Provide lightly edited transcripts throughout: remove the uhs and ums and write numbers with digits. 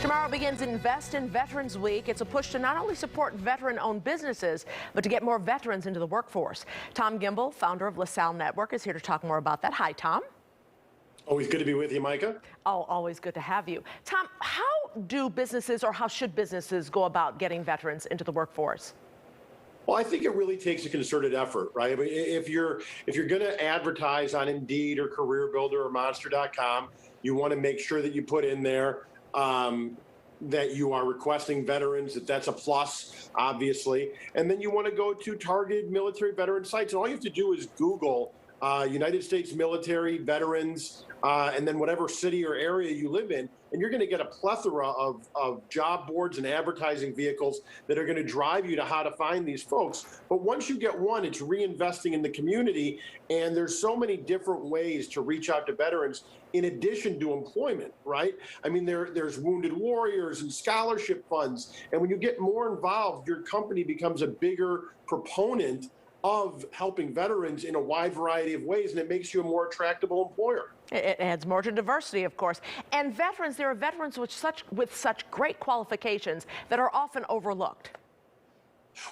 Tomorrow begins Invest in Veterans Week. It's a push to not only support veteran-owned businesses, but to get more veterans into the workforce. Tom Gimbel, founder of LaSalle Network, is here to talk more about that. Hi, Tom. Always good to be with you, Micah. Oh, always good to have you. Tom, how do businesses or how should businesses go about getting veterans into the workforce? Well, I think it really takes a concerted effort, right? I mean, if you're going to advertise on Indeed or CareerBuilder or Monster.com, you want to make sure that you put in there that you are requesting veterans, that's a plus, obviously. And then you want to go to targeted military veteran sites. And all you have to do is Google United States military veterans, and then whatever city or area you live in, and you're going to get a plethora of job boards and advertising vehicles that are going to drive you to how to find these folks. But once you get one, it's reinvesting in the community, and there's so many different ways to reach out to veterans in addition to employment, right? I mean, there's wounded warriors and scholarship funds, and when you get more involved, your company becomes a bigger proponent of helping veterans in a wide variety of ways, and it makes you a more attractable employer. It adds more to diversity, of course. And veterans, there are veterans with such great qualifications that are often overlooked.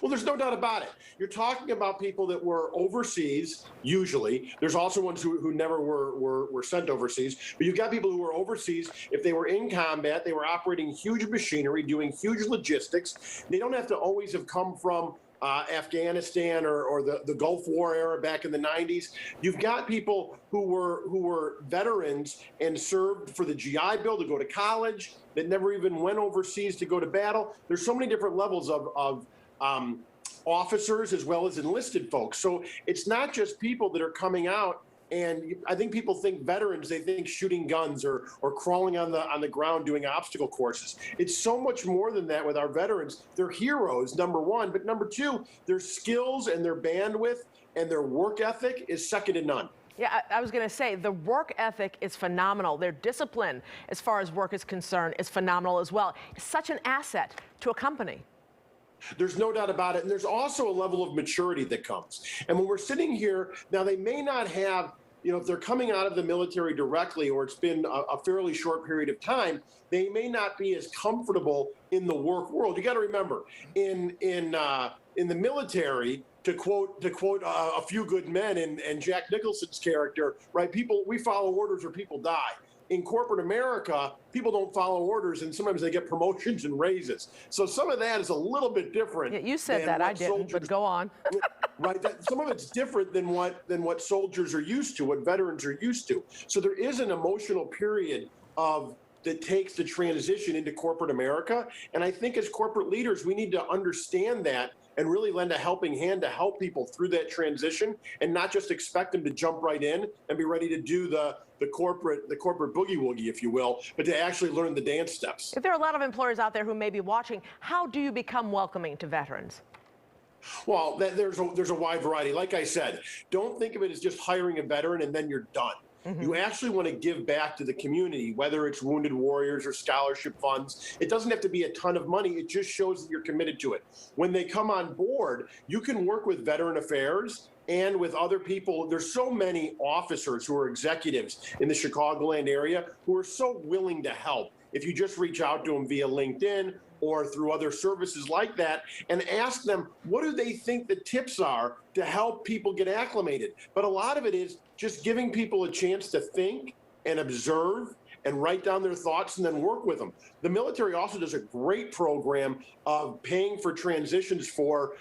Well, there's no doubt about it. You're talking about people that were overseas, usually. There's also ones who never were sent overseas. But you've got people who were overseas. If they were in combat, they were operating huge machinery, doing huge logistics. They don't have to always have come from Afghanistan or the Gulf War era back in the 90s. You've got people who were veterans and served for the GI Bill to go to college, that never even went overseas to go to battle. There's so many different levels of officers as well as enlisted folks. So it's not just people that are coming out. And I think people think veterans, they think shooting guns or crawling on the ground doing obstacle courses. It's so much more than that with our veterans. They're heroes, number one. But number two, their skills and their bandwidth and their work ethic is second to none. Yeah, I was going to say, the work ethic is phenomenal. Their discipline, as far as work is concerned, is phenomenal as well. It's such an asset to a company. There's no doubt about it. And there's also a level of maturity that comes. And when we're sitting here, now they may not have, if they're coming out of the military directly, or it's been a fairly short period of time, they may not be as comfortable in the work world. You got to remember, in the military, to quote A Few Good Men and Jack Nicholson's character, right? We follow orders or people die. In corporate America, people don't follow orders, and sometimes they get promotions and raises. So some of that is a little bit different. Yeah, you said that, I didn't, but go on. Right, some of it's different than what soldiers are used to, what veterans are used to. So there is an emotional period that takes the transition into corporate America. And I think as corporate leaders, we need to understand that and really lend a helping hand to help people through that transition, and not just expect them to jump right in and be ready to do the corporate boogie woogie, if you will, but to actually learn the dance steps. If there are a lot of employers out there who may be watching, how do you become welcoming to veterans? Well, there's a wide variety. Like I said, don't think of it as just hiring a veteran and then you're done. Mm-hmm. You actually want to give back to the community, whether it's wounded warriors or scholarship funds. It doesn't have to be a ton of money. It just shows that you're committed to it. When they come on board, you can work with Veteran Affairs and with other people. There's so many officers who are executives in the Chicagoland area who are so willing to help. If you just reach out to them via LinkedIn or through other services like that and ask them, what do they think the tips are to help people get acclimated? But a lot of it is just giving people a chance to think and observe and write down their thoughts and then work with them. The military also does a great program of paying for transitions for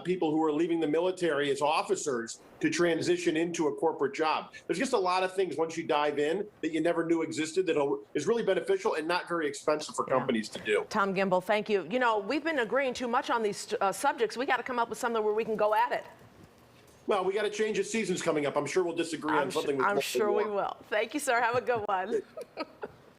people who are leaving the military as officers to transition into a corporate job. There's just a lot of things once you dive in that you never knew existed that is really beneficial and not very expensive for companies to do. Tom Gimbel, thank you. We've been agreeing too much on these subjects. We got to come up with something where we can go at it. Well, we got to change the seasons coming up. I'm sure we'll disagree on something. I'm sure we will. Thank you, sir. Have a good one.